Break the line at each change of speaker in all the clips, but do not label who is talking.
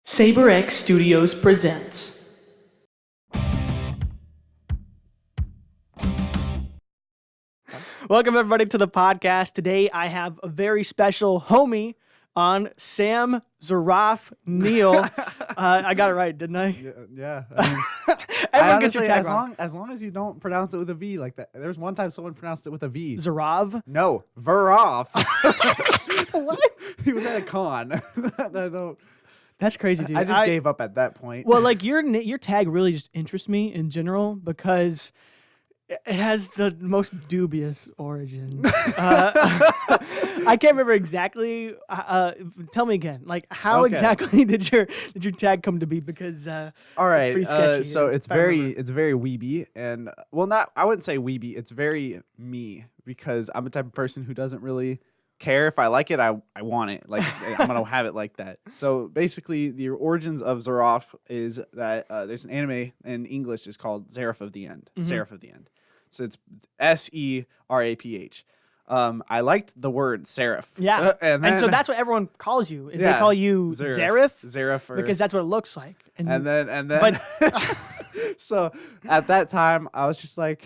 Saber-X Studios presents. Welcome everybody to the podcast. Today I have a very special homie on, Sam Zeraph Neal. I got it right, didn't I?
Yeah. I mean,
Everyone gets your tag
as
wrong.
long as you don't pronounce it with a V like that. There's one time someone pronounced it with a V.
Zerav?
No, Zeraph.
What?
He was at a con.
That's crazy, dude.
I just gave up at that point.
Well, like your tag really just interests me in general because it has the most dubious origins. I can't remember exactly. Tell me again. Like, how
Okay.
exactly did your tag come to be? Because
all
it's
right.
pretty sketchy.
So
if I remember.
it's very weeby, and I wouldn't say weeby. It's very me because I'm the type of person who doesn't really care if I like it. I want it. Like I'm gonna have it like that. So basically, the origins of Zeraph is that there's an anime in English is called Zeraph of the End. Zeraph of the End. So it's Seraph. I liked the word seraph.
Yeah,
and
so that's what everyone calls you. Is
Yeah,
they call you Zeraph?
Zeraph,
Because that's what it looks like.
and then
but
so at that time I was just like,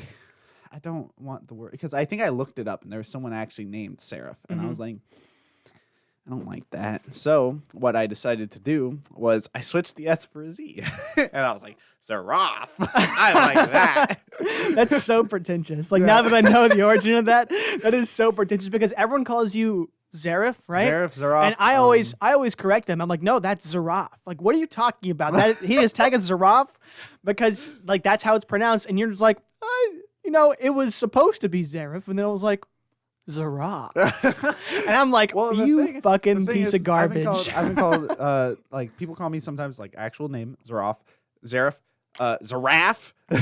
I don't want the word, because I think I looked it up and there was someone actually named Seraph, and I was like, I don't like that. So what I decided to do was I switched the S for a Z, and I was like, Zeraph. I like that.
that's so pretentious. Like, now that I know the origin of that, that is so pretentious because everyone calls you Zeraph, right?
Zeraph.
And I always correct them. I'm like, no, that's Zeraph. Like, what are you talking about? That he is tagging Zeraph because like that's how it's pronounced, and you're just like, it was supposed to be Zeraph, and then I was like, Zeraph, and I'm like,
Well,
fucking
the thing
piece
is,
of garbage.
I've been called like, people call me sometimes like actual name Zeraph, Zeraph. Do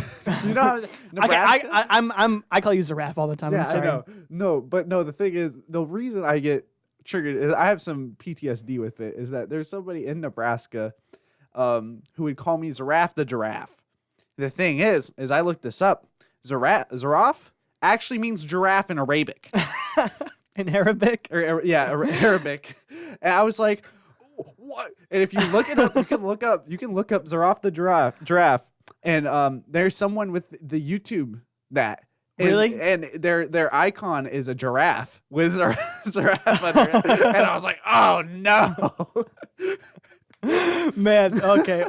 you know how Nebraska?
I call you Zeraph all the time.
Yeah,
I'm sorry.
I know. No, the thing is, the reason I get triggered is I have some PTSD with it. Is that there's somebody in Nebraska who would call me Zeraph the giraffe. The thing is I looked this up. Zeraph actually means giraffe in Arabic.
In Arabic?
Arabic. And I was like, what? And if you look it up, you can look up Zeraph the giraffe. And there's someone with the YouTube that.
Really?
And their icon is a giraffe with Zeraph under it. And I was like, oh no.
Man, okay.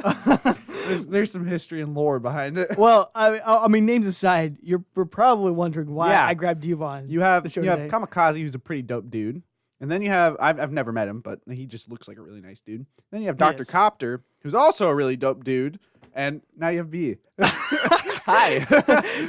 There's some history and lore behind it.
Well, I mean, names aside, you're probably wondering why I grabbed you on.
You have
the show
you have
today.
Kamikaze, who's a pretty dope dude, and then you have I've never met him, but he just looks like a really nice dude. Then you have Dr.
is.
Copter, who's also a really dope dude, and now you have B. Hi.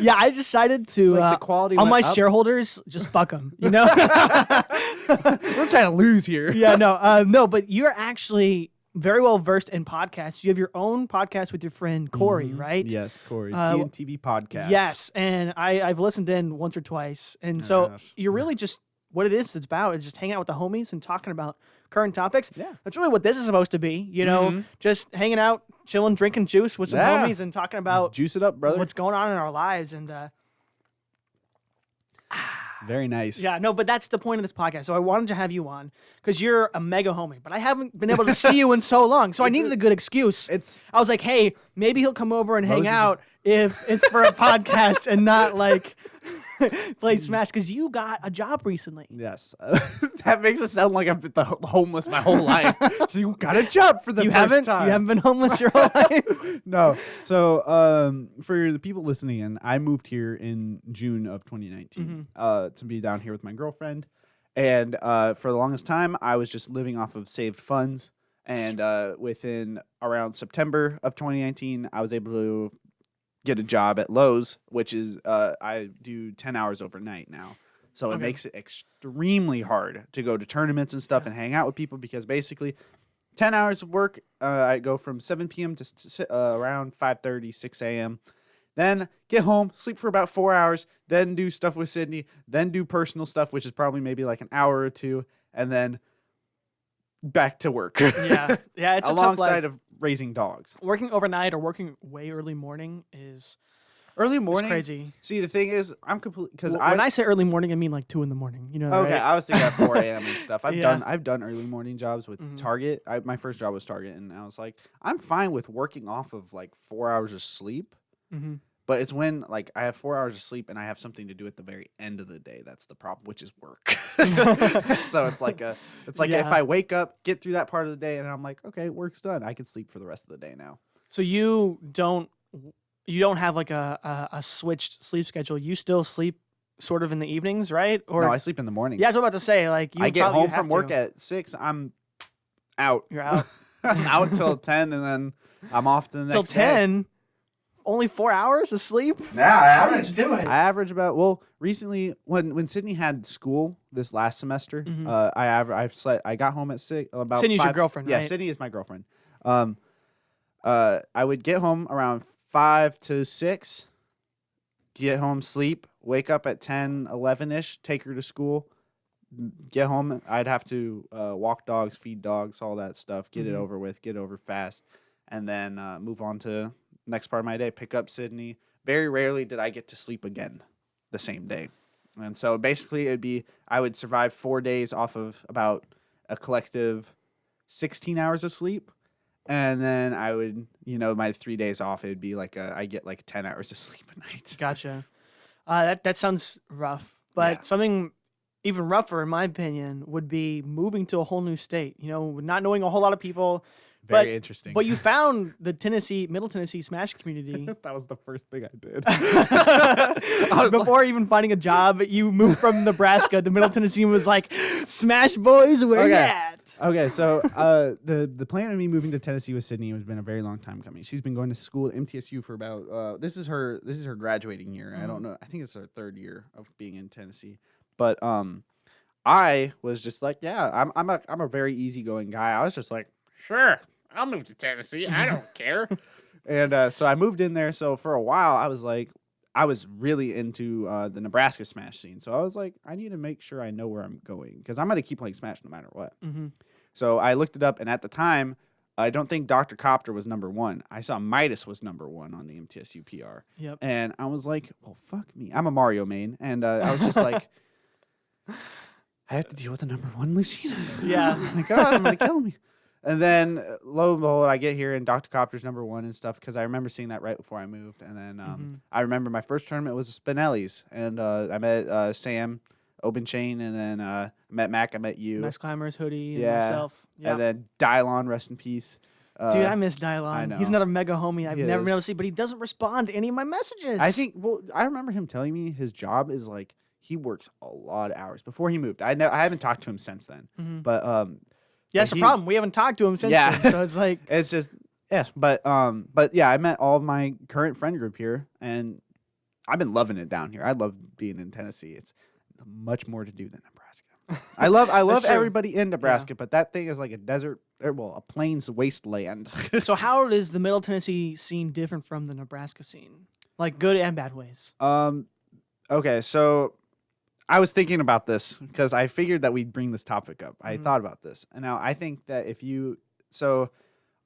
Yeah, I decided to
like the quality
all
went
my
up.
shareholders, just fuck them. You know?
We're trying to lose here.
Yeah, no, but you're actually very well versed in podcasts. You have your own podcast with your friend Corey, right?
Yes, Corey. TV podcast.
Yes, and I've listened in once or twice, and so
Gosh.
you're really just what it is. It's about is just hanging out with the homies and talking about current topics.
Yeah.
That's really what this is supposed to be. You know, just hanging out, chilling, drinking juice with some
Yeah.
homies, and talking about
Juice it up, brother.
what's going on in our lives. And
Very nice.
yeah, no, but that's the point of this podcast. So I wanted to have you on because you're a mega homie, but I haven't been able to see you in so long. So I needed a good excuse. I was like, hey, maybe he'll come over and hang
Moses-
out if it's for a podcast and not like play Smash, because you got a job recently.
Yes. That makes it sound like I've been homeless my whole life. So you got a job for the first time.
You haven't been homeless your whole life?
No. So for the people listening in, I moved here in June of 2019 to be down here with my girlfriend. And for the longest time, I was just living off of saved funds. And within around September of 2019, I was able to get a job at Lowe's, which is I do 10 hours overnight now. So it makes it extremely hard to go to tournaments and stuff and hang out with people, because basically 10 hours of work, I go from 7 p.m. to around 5:30, 6 a.m. Then get home, sleep for about 4 hours, then do stuff with Sydney, then do personal stuff, which is probably maybe like an hour or two, and then back to work.
Yeah, it's a tough life.
alongside of raising dogs.
Working overnight or working way early morning is,
Early morning.
It's crazy.
See, the thing is, I'm complete because
When I say early morning, I mean like 2 a.m. You know.
Okay,
Right?
I was thinking at 4 a.m. and stuff.
Yeah.
I've done early morning jobs with Target. My first job was Target, and I was like, I'm fine with working off of like 4 hours of sleep.
Mm-hmm.
But it's when like I have 4 hours of sleep and I have something to do at the very end of the day. That's the problem, which is work. So it's like if I wake up, get through that part of the day, and I'm like, okay, work's done. I can sleep for the rest of the day now.
So you don't have like a switched sleep schedule. You still sleep sort of in the evenings, right? Or
No, I sleep in the mornings.
yeah, I was about to say like
I get home from work at 6. I'm out.
You're out.
I'm out till 10, and then I'm off to the next
Till
day.
10. Only 4 hours of sleep?
Yeah,
How did you do it?
I average about recently when Sydney had school this last semester, I got home at 6 about
Sydney's
5,
your girlfriend,
yeah,
right?
Sydney is my girlfriend. I would get home around 5 to 6, get home, sleep, wake up at 10, 11-ish, take her to school, get home. I'd have to walk dogs, feed dogs, all that stuff, get it over with, get over fast, and then move on to next part of my day, pick up Sydney. Very rarely did I get to sleep again the same day. And so basically I would survive 4 days off of about a collective 16 hours of sleep. And then I would, my 3 days off, it'd be like I get like 10 hours of sleep a night.
Gotcha. That sounds rough. But something even rougher, in my opinion, would be moving to a whole new state. Not knowing a whole lot of people.
Very interesting.
But you found the Middle Tennessee Smash community.
That was the first thing I did.
Before even finding a job, you moved from Nebraska to Middle Tennessee and was like, Smash Boys, where you at?
Okay, so the plan of me moving to Tennessee with Sydney has been a very long time coming. She's been going to school at MTSU for about this is her graduating year. I don't know. I think it's her 3rd year of being in Tennessee. But I was just like, yeah, I'm a very easy-going guy. I was just like, sure, I'll move to Tennessee. I don't care. And so I moved in there. So for a while, I was really into the Nebraska Smash scene. So I was like, I need to make sure I know where I'm going because I'm going to keep playing Smash no matter what. Mm-hmm. So I looked it up, and at the time, I don't think Dr. Copter was number 1. I saw Midas was number 1 on the MTSU PR.
Yep.
And I was like, well, fuck me. I'm a Mario main. And I was just like, I have to deal with the number 1 Lucina.
Yeah.
Oh my God, I'm going to kill me. And then, lo and behold, I get here, and Dr. Copter's number 1 and stuff, because I remember seeing that right before I moved. And then I remember my first tournament was Spinelli's, and I met Sam, Open Chain, and then I met Mac, I met you.
Nice Climbers, Hoodie, and myself. Yeah.
And then Dylon, rest in peace.
Dude, I miss Dylon.
I know.
He's another mega homie I've never been able to
is.
see, but he doesn't respond to any of my messages.
I remember him telling me his job is like, he works a lot of hours before he moved. I haven't talked to him since then, but
yeah, that's the problem. We haven't talked to him since then, so it's like
it's just but yeah, I met all of my current friend group here, and I've been loving it down here. I love being in Tennessee. It's much more to do than Nebraska. I love everybody in Nebraska, but that thing is like a desert, a plains wasteland.
So how is the Middle Tennessee scene different from the Nebraska scene? Like good and bad ways.
Okay, so I was thinking about this because I figured that we'd bring this topic up. I thought about this. And now I think that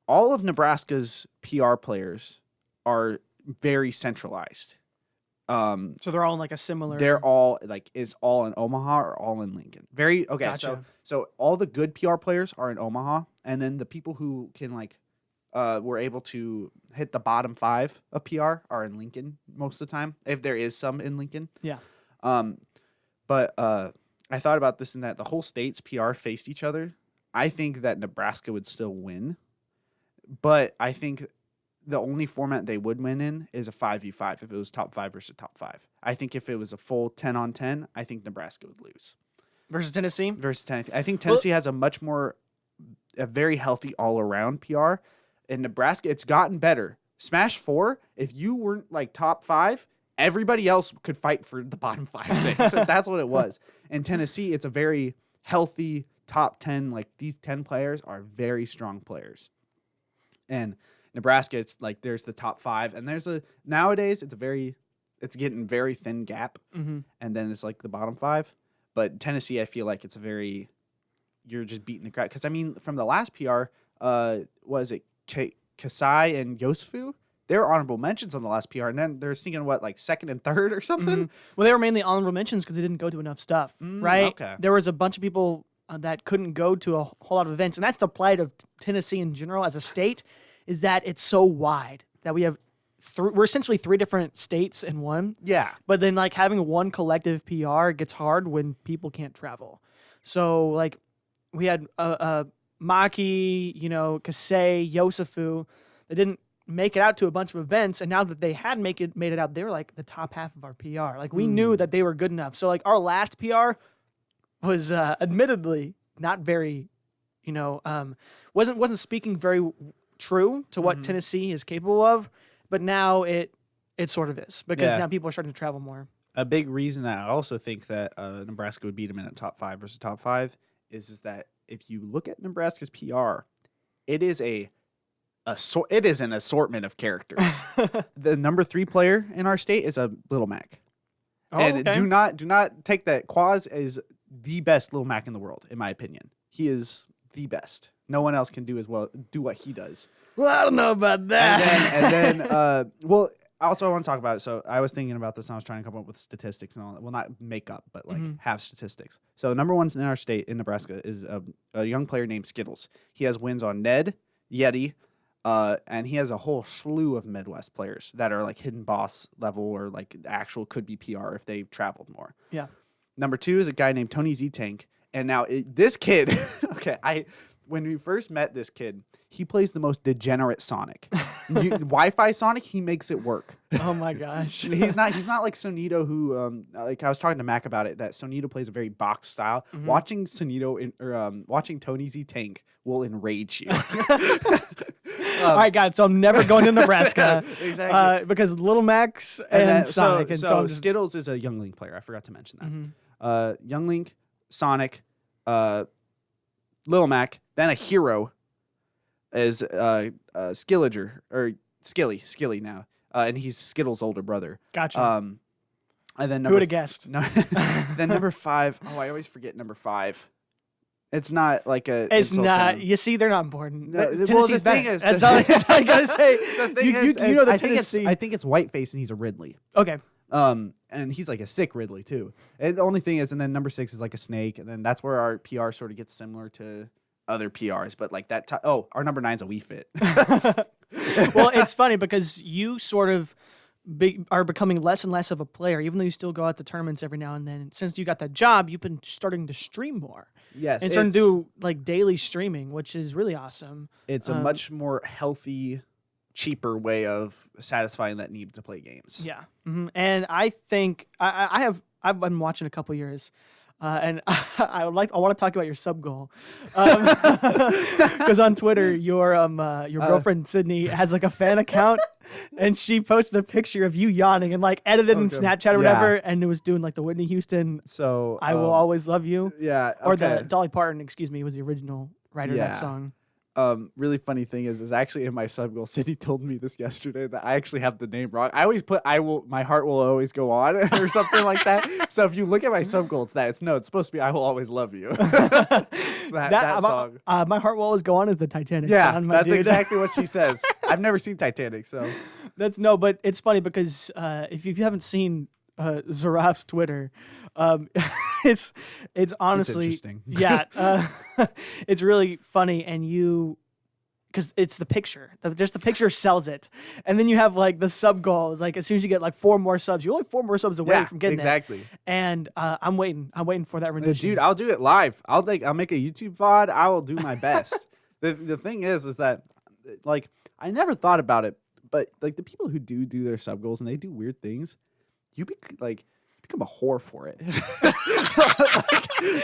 all of Nebraska's PR players are very centralized.
So they're all in like a similar.
They're all like, it's all in Omaha or all in Lincoln. Okay.
Gotcha.
So all the good PR players are in Omaha, and then the people who can were able to hit the bottom 5 of PR are in Lincoln most of the time, if there is some in Lincoln.
Yeah.
But I thought about this, and that the whole state's PR faced each other. I think that Nebraska would still win, but I think the only format they would win in is a 5v5 if it was top 5 versus top 5. I think if it was a full 10-on-10, I think Nebraska would lose.
Versus Tennessee?
Versus Tennessee. I think Tennessee has a very healthy all-around PR. In Nebraska, it's gotten better. Smash 4, if you weren't like top 5, everybody else could fight for the bottom 5 things. So that's what it was. In Tennessee, it's a very healthy top 10. Like, these 10 players are very strong players. And Nebraska, it's like there's the top 5, and nowadays it's getting very thin gap, and then it's like the bottom 5. But Tennessee, I feel like it's you're just beating the crowd. Because I mean, from the last PR, was it Kasai and Yosfu? they're honorable mentions on the last PR, and then they're sneaking like second and third or something.
Well, they were mainly honorable mentions because they didn't go to enough stuff, right?
Okay.
There was a bunch of people that couldn't go to a whole lot of events, and that's the plight of Tennessee in general as a state, is that it's so wide that we have we're essentially 3 different states in one.
Yeah.
But then like having one collective PR gets hard when people can't travel. So like we had Maki, Kasei, Yosefu. They didn't make it out to a bunch of events, and now that they had made it out, they were like the top half of our PR. Like we knew that they were good enough. So like our last PR was admittedly not very, wasn't speaking very true to what Tennessee is capable of. But now it sort of is, because now people are starting to travel more.
A big reason that I also think that Nebraska would beat them in a top 5 versus top 5 is that if you look at Nebraska's PR, it is an assortment of characters. The number 3 player in our state is a Little Mac.
Oh,
and
okay.
do not take that. Quaz is the best Little Mac in the world, in my opinion. He is the best. No one else can do what he does.
Well, I don't know about that.
And then well, also I want to talk about it. So I was thinking about this and I was trying to come up with statistics and all that. Well, not make up, but like have statistics. So number 1 in our state in Nebraska is a young player named Skittles. He has wins on Ned, Yeti, and he has a whole slew of Midwest players that are like hidden boss level or like actual could be PR if they've traveled more.
Yeah.
Number 2 is a guy named Tony Z Tank. And now this kid, okay, when we first met this kid, he plays the most degenerate Sonic. Wi-Fi Sonic, he makes it work.
Oh my gosh.
He's not like Sonito, who like I was talking to Mac about it, that Sonito plays a very box style. Watching Sonito watching Tony Z Tank will enrage you.
All right, guys. So I'm never going to Nebraska.
Exactly.
Because Little Max and Sonic.
So Skittles is a Young Link player. I forgot to mention that. Young Link, Sonic, Little Mac, then a hero is Skilliger or Skilly now, and he's Skittles' older brother.
Gotcha.
And then
who would have guessed?
No, then number 5. Oh, I always forget number 5. It's not like a.
It's not. You see, they're not important.
No,
Tennessee's
the thing
better.
is,
that's all I gotta say.
The thing is,
you know the
I think
Tennessee.
I think it's Whiteface, and he's a Ridley.
Okay.
And he's like a sick Ridley too. And the only thing is, and then number 6 is like a snake, and then that's where our PR sort of gets similar to other PRs. But like that, our number 9's a Wii Fit.
Well, it's funny because you sort of are becoming less and less of a player, even though you still go out to tournaments every now and then. Since you got that job, you've been starting to stream more.
Yes,
and starting to do like daily streaming, which is really awesome.
It's a much more healthy, cheaper way of satisfying that need to play games.
Yeah, and I think I've been watching a couple years, and I want to talk about your sub goal, because on Twitter your girlfriend Sydney has like a fan account, and she posted a picture of you yawning and like edited in Snapchat or whatever, and it was doing like the Whitney Houston.
So
I will always love you.
Yeah,
or the Dolly Parton, excuse me, was the original writer of that song.
Really funny thing is actually in my sub goal, Sydney told me this yesterday that I actually have the name wrong. I always put my heart will always go on or something like that. So if you look at my sub goal, it's supposed to be I will always love you. that song.
My heart will always go on is the Titanic song.
That's exactly what she says. I've never seen Titanic, so
but it's funny because if you haven't seen Zeraph's Twitter, it's honestly
interesting.
It's really funny, and because it's the picture, just the picture sells it, and then you have like the sub goals. Like as soon as you get like 4 more subs, you're only 4 more subs away from getting
exactly.
it. And I'm waiting for that rendition.
Dude, I'll do it live. I'll make a YouTube VOD. I will do my best. The thing is that like I never thought about it, but like the people who do their sub goals and they do weird things, you become a whore for it.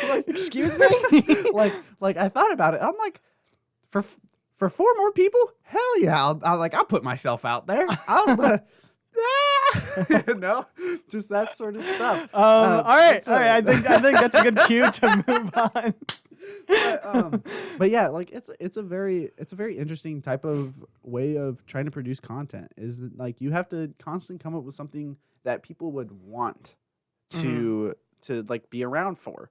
like, excuse me? like I thought about it. I'm like, for 4 more people? Hell yeah. I'll put myself out there. No, just that sort of stuff.
All right. I think that's a good cue to move on.
But yeah, like it's a very interesting type of way of trying to produce content. Is that like you have to constantly come up with something that people would want to like be around for.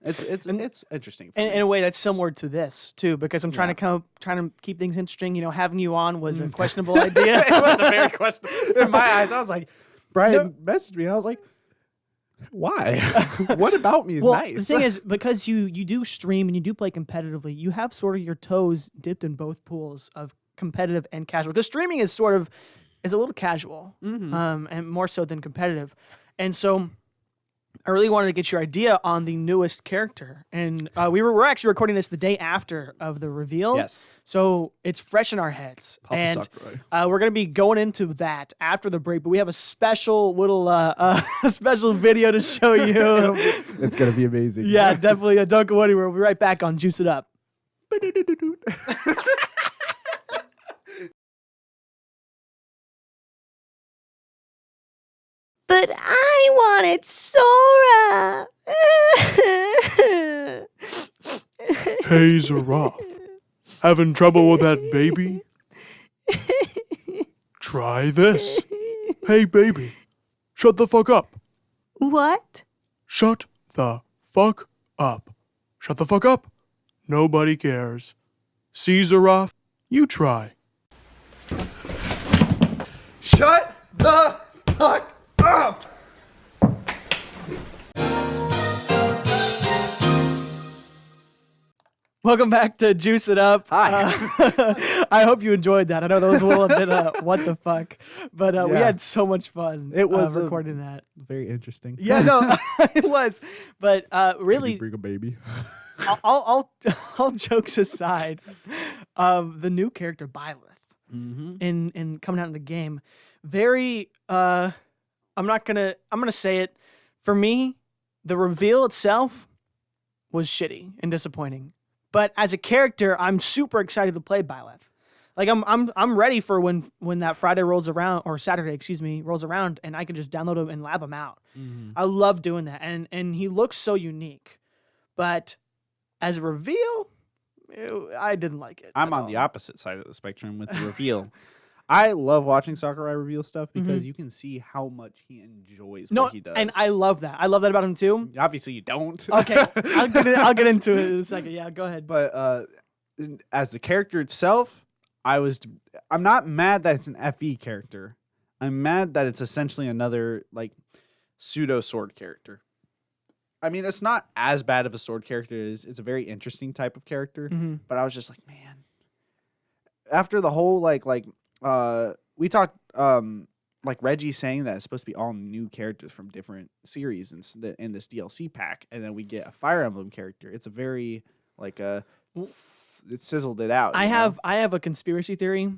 It's interesting. For
In
me.
a way that's similar to this trying to keep things interesting. Having you on was a questionable idea.
It was a very questionable. In my eyes, I was like, Brian messaged me, and I was like, why? What about me is nice?
The thing is, because you do stream and you do play competitively, you have sort of your toes dipped in both pools of competitive and casual. Because streaming is a little casual, and more so than competitive. And so I really wanted to get your idea on the newest character. And we're actually recording this the day after of the reveal.
Yes.
So it's fresh in our heads.
Papa
we're going to be going into that after the break. But we have a special little special video to show you.
It's going to be amazing.
Yeah, definitely. Don't go anywhere. We'll be right back on Juice It Up.
But I wanted Sora.
Hey, Zeraph. Having trouble with that baby? Try this. Hey, baby. Shut the fuck up.
What?
Shut the fuck up. Shut the fuck up. Nobody cares. See, Zeraph? You try.
Shut the fuck up.
Welcome back to Juice It Up.
Hi.
I hope you enjoyed that. I know that was a little bit what the fuck, but we had so much fun.
It was
recording that.
Very interesting.
Yeah, no, it was. But really,
bring a baby.
all jokes aside, the new character Byleth in coming out in the game, very. I'm gonna say it. For me, the reveal itself was shitty and disappointing. But as a character, I'm super excited to play Byleth. Like I'm ready for when that Friday rolls around, or Saturday, rolls around, and I can just download him and lab him out. I love doing that, and he looks so unique. But as a reveal, I didn't like it.
I'm on the opposite side of the spectrum with the reveal. I love watching Sakurai reveal stuff because you can see how much he enjoys what he does.
And I love that. I love that about him too.
Obviously, you don't.
Okay, I'll get into it in a second. Yeah, go ahead.
But as the character itself, I'm not mad that it's an FE character. I'm mad that it's essentially another like pseudo sword character. I mean, it's not as bad of a sword character. It's a very interesting type of character. But I was just like, man. After the whole we talked like Reggie saying that it's supposed to be all new characters from different series in this DLC pack, and then we get a Fire Emblem character. It's a very it sizzled it out.
I have a conspiracy theory,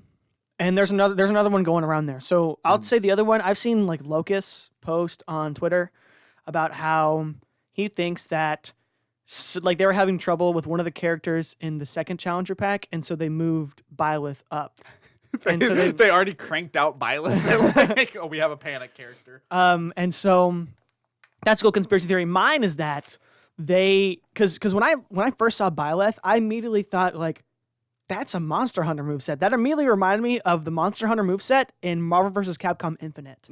and there's another one going around there. So I'll say the other one. I've seen like Locus post on Twitter about how he thinks that like they were having trouble with one of the characters in the second Challenger pack, and so they moved Byleth up. And so
they already cranked out Byleth. Like, oh, we have a panic character.
And so that's a cool conspiracy theory. Mine is that because when I first saw Byleth, I immediately thought like that's a Monster Hunter moveset. That immediately reminded me of the Monster Hunter moveset in Marvel vs. Capcom Infinite.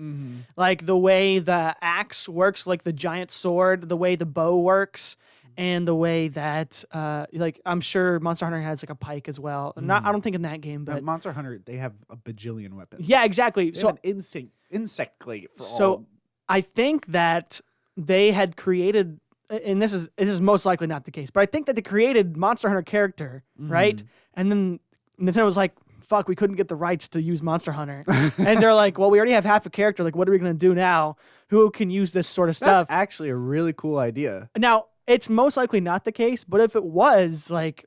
Like the way the axe works, like the giant sword, the way the bow works. And the way that, like, I'm sure Monster Hunter has like a pike as well. I don't think in that game, but
Monster Hunter, they have a bajillion weapons.
Yeah, exactly.
They have an insect glade for all.
So I think that they had created, and this is most likely not the case, but I think that they created Monster Hunter character, right? And then Nintendo was like, "Fuck, we couldn't get the rights to use Monster Hunter," and they're like, "Well, we already have half a character. Like, what are we gonna do now? Who can use this sort of stuff?"
That's actually a really cool idea.
Now. It's most likely not the case, but if it was, like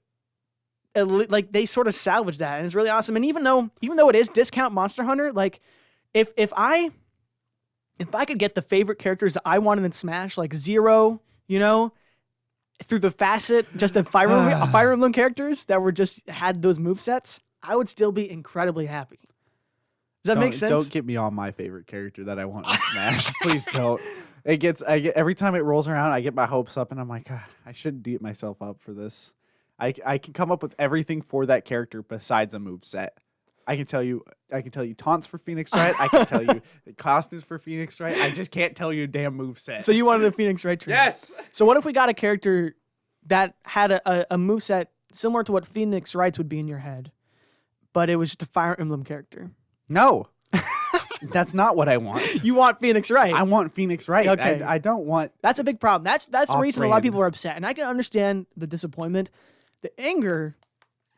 they sort of salvaged that, and it's really awesome. And even though it is discount Monster Hunter, like if I could get the favorite characters that I wanted in Smash, like Zero, through the facet just of Fire Emblem characters that had those movesets, I would still be incredibly happy. Does that make sense?
Don't get me on my favorite character that I want in Smash. Please don't. Every time it rolls around, I get my hopes up, and I'm like, I shouldn't beat myself up for this. I can come up with everything for that character besides a move set. I can tell you taunts for Phoenix Wright. I can tell you the costumes for Phoenix Wright. I just can't tell you a damn move set.
So you wanted a Phoenix Wright trainer?
Yes.
So what if we got a character that had a moveset similar to what Phoenix Wright's would be in your head, but it was just a Fire Emblem character?
No. That's not what I want.
You want Phoenix Wright?
I want Phoenix Wright.
Okay.
I don't want.
That's a big problem. That's the reason a lot of
Off-brand.
people are upset, and I can understand the disappointment. The anger,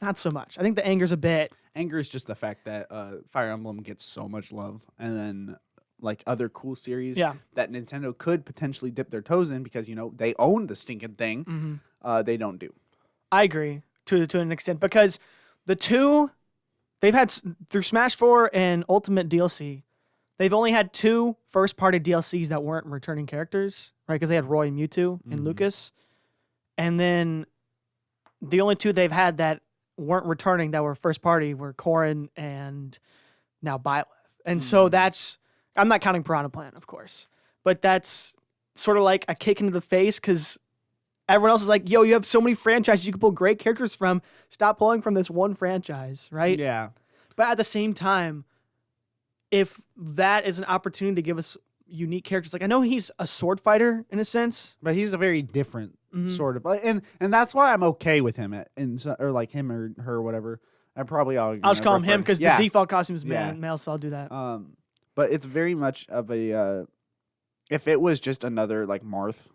not so much. I think the anger's a bit.
Anger is just the fact that Fire Emblem gets so much love, and then like other cool series that Nintendo could potentially dip their toes in because they own the stinking thing. They don't do.
I agree to an extent because the two they've had through Smash 4 and Ultimate DLC. They've only had 2 first-party DLCs that weren't returning characters, right? Because they had Roy and Mewtwo and Lucas. And then the only 2 they've had that weren't returning that were first-party were Corrin and now Byleth. And so that's... I'm not counting Piranha Plant, of course. But that's sort of like a kick into the face because everyone else is like, yo, you have so many franchises you can pull great characters from. Stop pulling from this one franchise, right?
Yeah.
But at the same time... if that is an opportunity to give us unique characters, like I know he's a sword fighter in a sense,
But he's a very different sort of, and that's why I'm okay with him or like him or her or whatever. I'll
just call him him because
yeah.
the default costume is
Yeah.
male, so I'll do that.
But it's very much of a. If it was just another like Marth,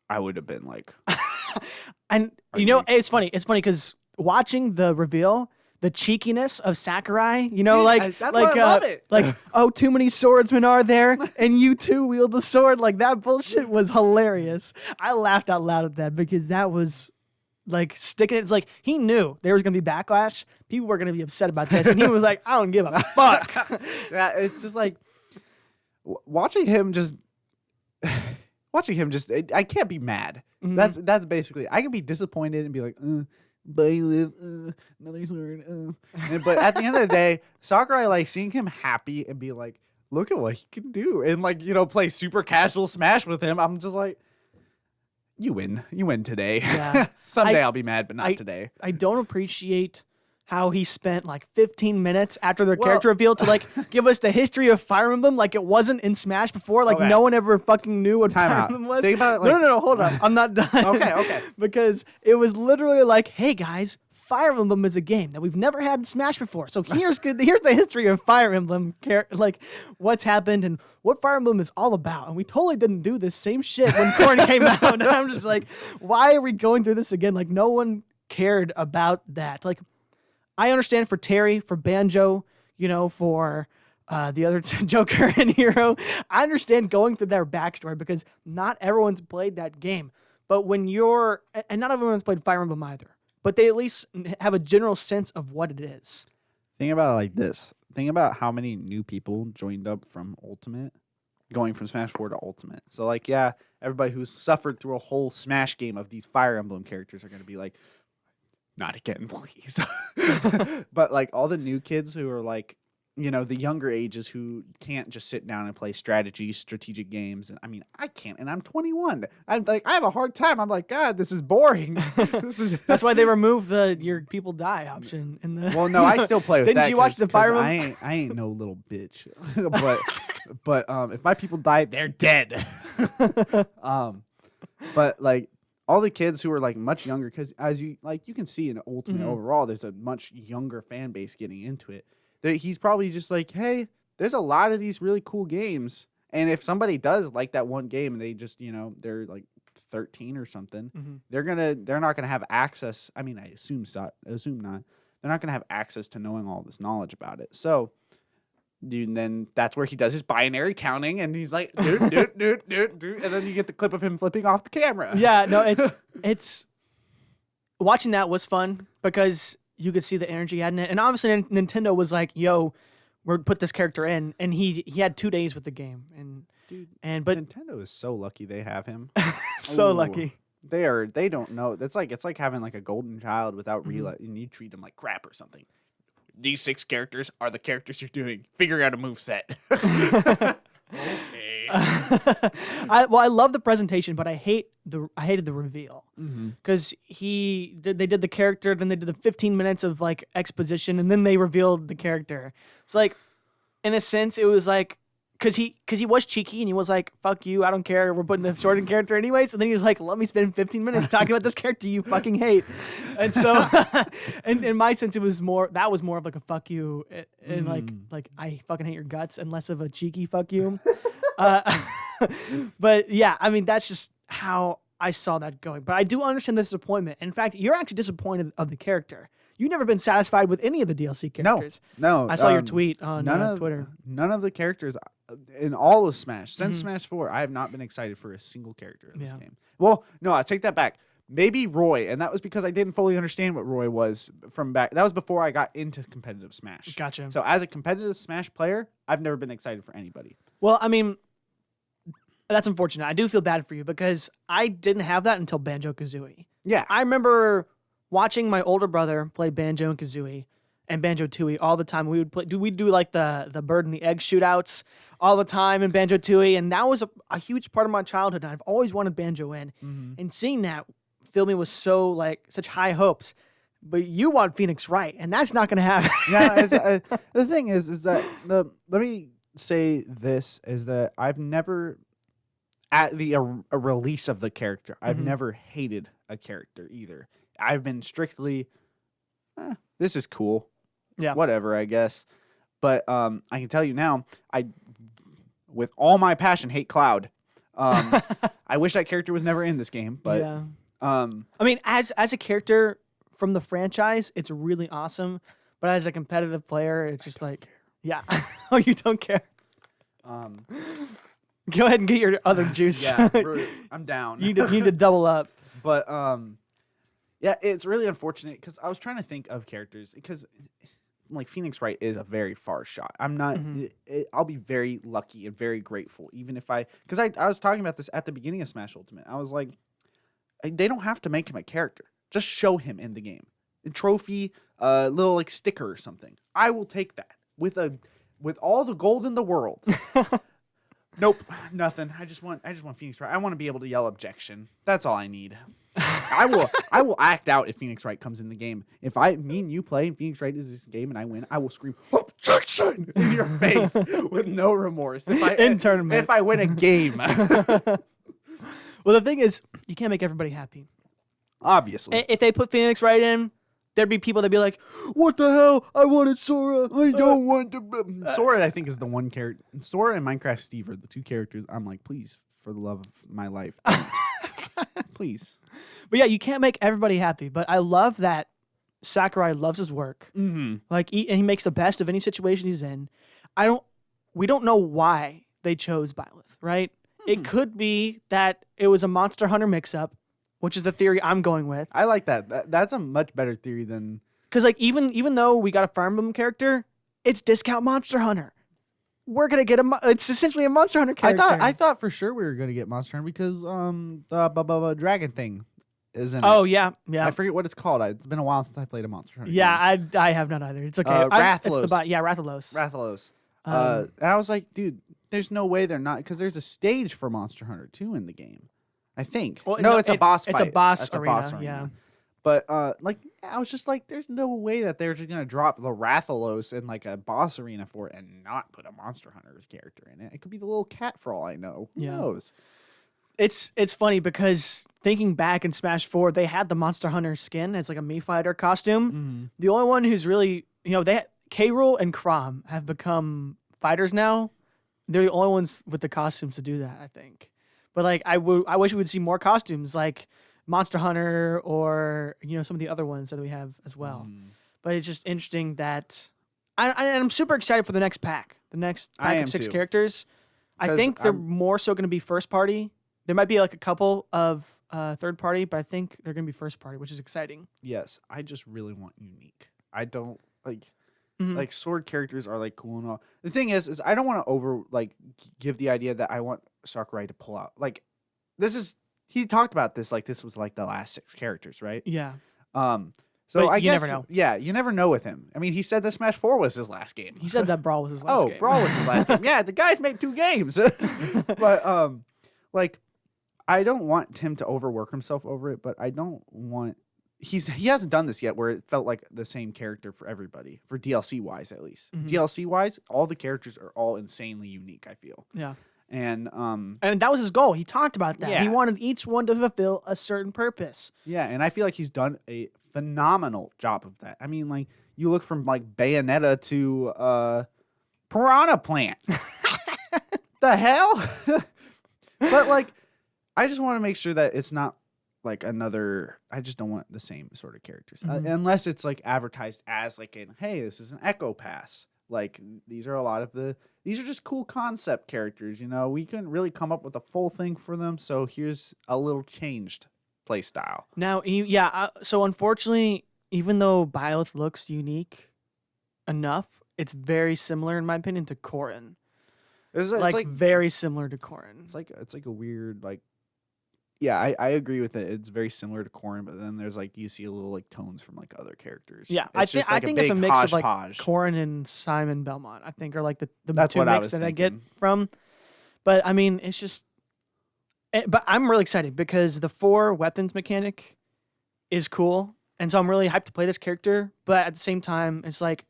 I would have been like.
And it's funny. It's funny because watching the reveal. The cheekiness of Sakurai,
Dude, that's
like
why I love it.
like, oh, too many swordsmen are there, and you too wield the sword. Like that bullshit was hilarious. I laughed out loud at that because that was like sticking. It's like he knew there was gonna be backlash. People were gonna be upset about this, and he was like, I don't give a fuck.
Yeah, it's just like watching him just. I can't be mad. That's basically. I can be disappointed and be like. Byleth, another sword. But at the end of the day, Sakurai, like seeing him happy and be like, look at what he can do, and like play super casual Smash with him. I'm just like, you win today.
Yeah.
Someday I'll be mad, but not today.
I don't appreciate how he spent like 15 minutes after their character reveal to like give us the history of Fire Emblem like it wasn't in Smash before. Like no one ever fucking knew what Fire Emblem was.
Think about it. Like,
no, hold on. I'm not done.
Okay.
Because it was literally like, hey guys, Fire Emblem is a game that we've never had in Smash before. So here's the history of Fire Emblem, like what's happened and what Fire Emblem is all about. And we totally didn't do this same shit when Corrin came out. And I'm just like, why are we going through this again? Like no one cared about that. Like I understand for Terry, for Banjo, for the other Joker and Hero. I understand going through their backstory because not everyone's played that game. But when and not everyone's played Fire Emblem either, but they at least have a general sense of what it is.
Think about it like this. Think about how many new people joined up from Ultimate, going from Smash 4 to Ultimate. So like, yeah, everybody who's suffered through a whole Smash game of these Fire Emblem characters are going to be like, not again, please. But like all the new kids who are like, the younger ages who can't just sit down and play strategic games. And I mean, I can't, and I'm 21. I'm like, I have a hard time. I'm like, God, this is boring.
That's why they removed your people die option in the.
Well, no, I still play with that.
Didn't you watch the Fire Emblem?
I ain't no little bitch. but if my people die, they're dead. But like. All the kids who are like much younger, because as you can see in Ultimate overall, there's a much younger fan base getting into it. He's probably just like, hey, there's a lot of these really cool games, and if somebody does like that one game and they just they're like 13 or something, they're not gonna have access. I mean, I assume not. They're not gonna have access to knowing all this knowledge about it. So. Dude, and then that's where he does his binary counting, and he's like, dude, and then you get the clip of him flipping off the camera.
Yeah, no, it's watching that was fun because you could see the energy had in it, and obviously Nintendo was like, "Yo, we're put this character in," and he had 2 days with the game, but
Nintendo is so lucky they have him.
so lucky.
They don't know. It's like having like a golden child without and you treat them like crap or something. These 6 characters are the characters you're doing. Figure out a move set. Okay.
I love the presentation, but I hated the reveal because they did the character, then they did the 15 minutes of like exposition, and then they revealed the character. It's like, in a sense, it was like because he was cheeky and he was like, "Fuck you, I don't care. We're putting the sword in character anyways." And then he was like, "Let me spend 15 minutes talking about this character you fucking hate." And so, and in my sense, that was more of like a fuck you, and like I fucking hate your guts, and less of a cheeky fuck you. But yeah, I mean that's just how I saw that going. But I do understand the disappointment. In fact, you're actually disappointed of the character. You've never been satisfied with any of the DLC characters.
No.
I saw your tweet on Twitter.
None of the characters in all of Smash, since Smash 4, I have not been excited for a single character in this game. Well, no, I take that back. Maybe Roy, and that was because I didn't fully understand what Roy was from back. That was before I got into competitive Smash.
Gotcha.
So as a competitive Smash player, I've never been excited for anybody.
Well, I mean, that's unfortunate. I do feel bad for you because I didn't have that until Banjo-Kazooie.
Yeah.
I remember watching my older brother play Banjo and Kazooie and Banjo-Tooie all the time. We'd do like the bird and the egg shootouts all the time in Banjo-Tooie, and that was a huge part of my childhood. And I've always wanted Banjo in, and seeing that filled me with such high hopes. But you want Phoenix Wright, and that's not going to happen.
Yeah. The thing is that let me say this is that I've never at the a release of the character, I've never hated a character either. I've been strictly, this is cool.
Yeah.
Whatever, I guess. But I can tell you now, I, with all my passion, hate Cloud. I wish that character was never in this game. But
yeah. I mean, as a character from the franchise, it's really awesome. But as a competitive player, it's just like, yeah. Oh, you don't care. Go ahead and get your other juice.
Yeah, I'm down.
You need to double up.
But yeah, it's really unfortunate because I was trying to think of characters because like Phoenix Wright is a very far shot. I'm not. I'll be very lucky and very grateful, even if because I was talking about this at the beginning of Smash Ultimate. I was like, they don't have to make him a character. Just show him in the game, a trophy, a little like sticker or something. I will take that with all the gold in the world. Nope, nothing. I just want Phoenix Wright. I want to be able to yell objection. That's all I need. I will act out if Phoenix Wright comes in the game. If me and you play and Phoenix Wright is this game and I win, I will scream objection in your face with no remorse. If I win a game.
Well, the thing is, you can't make everybody happy.
Obviously.
If they put Phoenix Wright in, there'd be people that'd be like, "What the hell? I wanted Sora. I don't want to."
Sora, I think, is the one character. Sora and Minecraft Steve are the two characters. I'm like, please, for the love of my life, don't. Please.
But yeah, you can't make everybody happy. But I love that Sakurai loves his work. Like, and he makes the best of any situation he's in. We don't know why they chose Byleth, right? It could be that it was a Monster Hunter mix-up, which is the theory I'm going with.
I like that. That's a much better theory than...
Because like even though we got a Fire Emblem character, it's discount Monster Hunter. We're gonna get it's essentially a Monster Hunter character.
I thought for sure we were gonna get Monster Hunter because the dragon thing isn't.
Oh yeah.
I forget what it's called. It's been a while since I played a Monster Hunter.
Yeah, game. I have not either. It's okay.
Rathalos.
Rathalos.
Rathalos. And I was like, dude, there's no way they're not, because there's a stage for Monster Hunter 2 in the game. I think.
Well,
no, it's a boss fight.
It's a boss
arena.
boss arena. Yeah.
But I was just like, there's no way that they're just gonna drop the Rathalos in like a boss arena for it and not put a Monster Hunter's character in it. It could be the little cat for all I know. Who knows?
It's funny because thinking back in Smash 4, they had the Monster Hunter skin as like a Mii Fighter costume. The only one who's really, K. Rool and Chrom have become fighters now. They're the only ones with the costumes to do that, I think. But like, I wish we would see more costumes like Monster Hunter or some of the other ones that we have as well. But it's just interesting that I'm super excited for the next pack. The next pack of 6 characters. I think they're more so going to be first party. There might be like a couple of third party, but I think they're going to be first party, which is exciting.
Yes, I just really want unique. I don't like sword characters are like cool and all. The thing is I don't want to give the idea that I want Sakurai to pull out. Like he talked about this like this was like the last 6 characters, right?
Yeah.
So
But
I
you
guess,
never know.
Yeah, you never know with him. I mean, he said that Smash 4 was his last game.
He said that Brawl was his last game.
Brawl was his last game. Yeah, the guy's made 2 games. But like, I don't want him to overwork himself over it, but I don't want he hasn't done this yet where it felt like the same character for everybody, for DLC wise at least. DLC wise, all the characters are all insanely unique, I feel.
Yeah.
And
that was his goal. He talked about that.
Yeah.
He wanted each one to fulfill a certain purpose.
yeah, and I feel like he's done a phenomenal job of that. I mean, like, you look from like Bayonetta to Piranha Plant. The hell? But like, I just want to make sure that it's not like another. I just don't want the same sort of characters, unless it's like advertised as like hey, this is an Echo Pass. Like, these are these are just cool concept characters. You know, we couldn't really come up with a full thing for them, so here's a little changed play style.
Now, so unfortunately, even though Byleth looks unique enough, it's very similar, in my opinion, to Corrin.
It's
like very similar to Corrin.
It's like a weird like. Yeah, I agree with it. It's very similar to Corrin, but then there's like you see a little like tones from like other characters.
Yeah,
it's
I think it's a mix of like
hodgepodge.
Corrin and Simon Belmont. I think are like the
That's
two
what I
mix
was
that I get
thinking.
from. But I mean, it's just. But I'm really excited because the 4 weapons mechanic is cool, and so I'm really hyped to play this character. But at the same time, it's like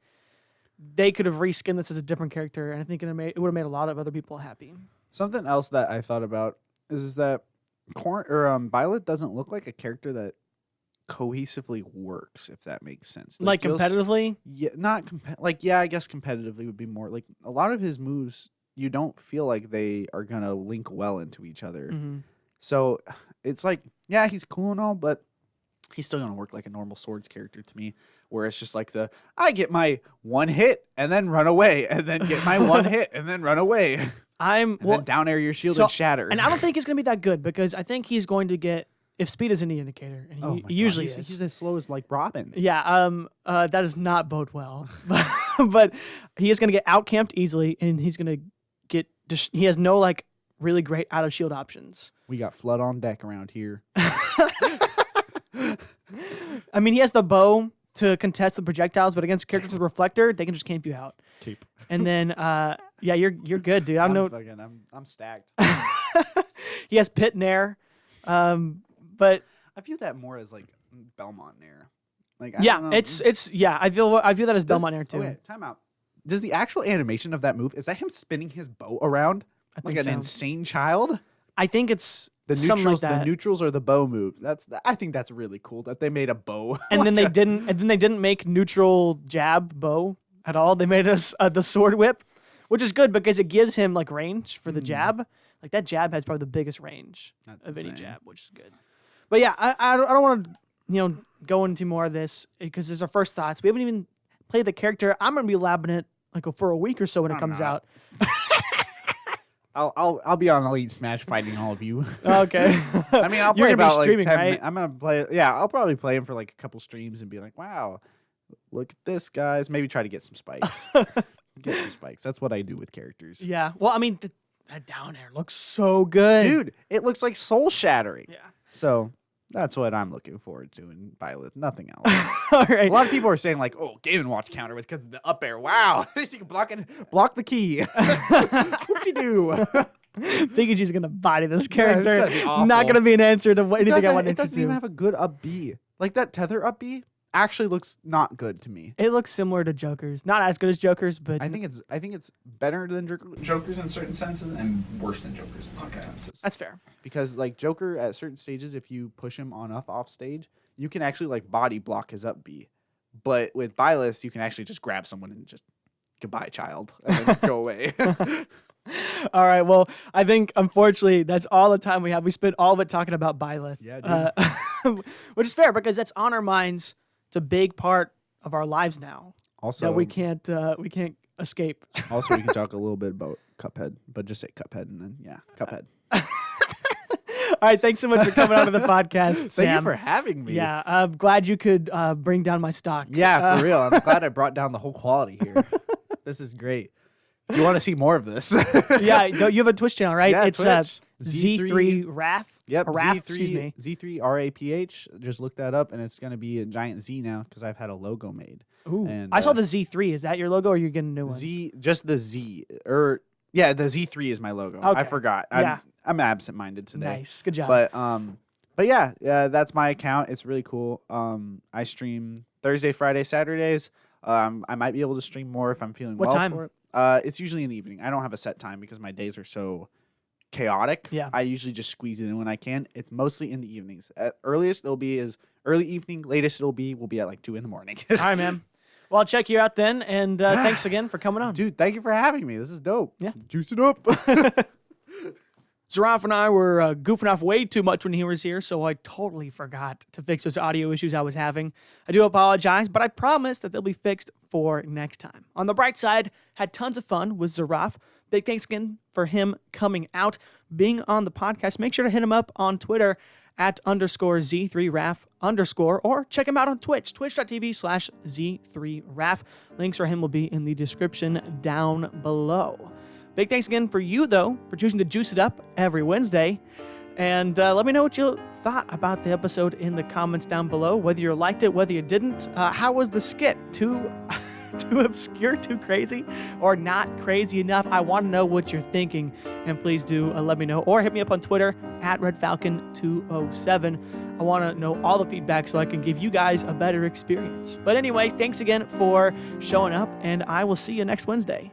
they could have reskinned this as a different character, and I think it would have made a lot of other people happy.
Something else that I thought about is that Byleth doesn't look like a character that cohesively works, if that makes sense.
Like competitively?
Yeah, not I guess competitively would be more like a lot of his moves. You don't feel like they are gonna link well into each other.
Mm-hmm.
So it's like, yeah, he's cool and all, but he's still gonna work like a normal swords character to me, where it's just like I get my 1 hit and then run away, and then get my 1 hit and then run away. And then down air your shield and shatter.
And I don't think it's gonna be that good because I think he's going to get, if speed is any indicator, and he usually is.
He's as slow as like Robin.
Yeah, that does not bode well. But he is gonna get outcamped easily, and he's gonna get. He has no like really great out of shield options.
We got flood on deck around here.
I mean, he has the bow to contest the projectiles, but against characters with reflector, they can just camp you out.
Cape.
And then, yeah, you're good, dude.
I'm stacked.
He has pit nair, but
I view that more as like Belmont nair. Like, I
yeah,
don't know.
it's yeah. I view that as Belmont nair too.
Okay, time out. Does the actual animation of that move, is that him spinning his bow around like
think
an
so.
insane child?
I think it's
The
something
neutrals,
like that.
the neutrals are the bow move. I think that's really cool that they made a bow.
And then they didn't make neutral jab bow at all. They made us the sword whip, which is good because it gives him like range for the jab. Like that jab has probably the biggest range of any
insane.
jab, which is good. But yeah, I don't want to go into more of this because this is our first thoughts. We haven't even played the character. I'm gonna be labbing it like for a week or so when it comes out.
I'll be on Elite Smash fighting all of you.
Okay.
I mean, I'll
You're
play
gonna be
about
streaming,
like 10
right?
I'm gonna play. Yeah, I'll probably play him for like a couple streams and be like, wow, look at this, guys. Maybe try to get some spikes. Get some spikes. That's what I do with characters.
Yeah. Well, I mean, that down air looks so good,
Dude, it looks like soul shattering.
Yeah.
So that's what I'm looking forward to in Byleth. Nothing else.
All right.
A lot of people are saying like, "Oh, Game & Watch counter with because of the up air." Wow, you can block the key. Whoop-de-doo.
Pikachu's gonna body this
it's
character.
gonna be awful.
Not gonna be an answer to anything I want
It
to
doesn't
do.
even have a good up B. Like that tether up B actually looks not good to me.
It looks similar to Joker's. Not as good as Joker's, but
I think it's better than Joker's in certain senses and worse than Joker's in certain senses.
that's fair.
Because like Joker at certain stages, if you push him on off stage, you can actually like body block his up B. But with Byleth, you can actually just grab someone and just goodbye, child, and then go away.
All right. Well, I think unfortunately that's all the time we have. We spent all of it talking about Byleth.
Yeah,
which is fair because that's on our minds. It's a big part of our lives now
Also,
that we can't escape.
also we can talk a little bit about Cuphead, but just say Cuphead and then Cuphead.
All right. Thanks so much for coming on to the podcast,
Thank
Sam.
you for having me.
Yeah, I'm glad you could bring down my stock.
Yeah, for real. I'm glad I brought down the whole quality here. This is great. If you want to see more of this.
Yeah, you have a Twitch channel, right?
Yeah,
It's
Twitch.
Z3 Wrath.
Yep,
Or Raph,
Z3,
excuse me.
Z3 RAPH. Just look that up, and it's going to be a giant Z now because I've had a logo made.
Ooh,
And,
I saw the Z3. Is that your logo, or are you getting a new one?
Just the Z. Yeah, the Z3 is my logo. I
Okay.
forgot.
Yeah.
I'm absent-minded today.
Nice, good job.
But yeah, that's my account. It's really cool. I stream Thursday, Friday, Saturdays. I might be able to stream more if I'm feeling
What
well
time?
for it. It's usually in the evening. I don't have a set time because my days are so chaotic.
Yeah.
I usually just squeeze it in when I can. It's mostly in the evenings. At earliest it'll be is early evening. Latest will be at like 2 a.m.
All right, man. Well, I'll check you out then, and thanks again for coming on.
Dude, thank you for having me. This is dope.
Yeah.
Juice it up.
Zeraph and I were goofing off way too much when he was here, so I totally forgot to fix those audio issues I was having. I do apologize, but I promise that they'll be fixed for next time. On the bright side, had tons of fun with Zeraph. Big thanks again for him coming out, being on the podcast. Make sure to hit him up on Twitter at _Z3Raph_ or check him out on Twitch, twitch.tv/Z3Raph. Links for him will be in the description down below. Big thanks again for you, though, for choosing to juice it up every Wednesday. And let me know what you thought about the episode in the comments down below, whether you liked it, whether you didn't. How was the skit? Too obscure, too crazy, or not crazy enough? I want to know what you're thinking, and please do let me know, or hit me up on Twitter at RedFalcon207. I want to know all the feedback so I can give you guys a better experience. But anyways, thanks again for showing up, and I will see you next Wednesday.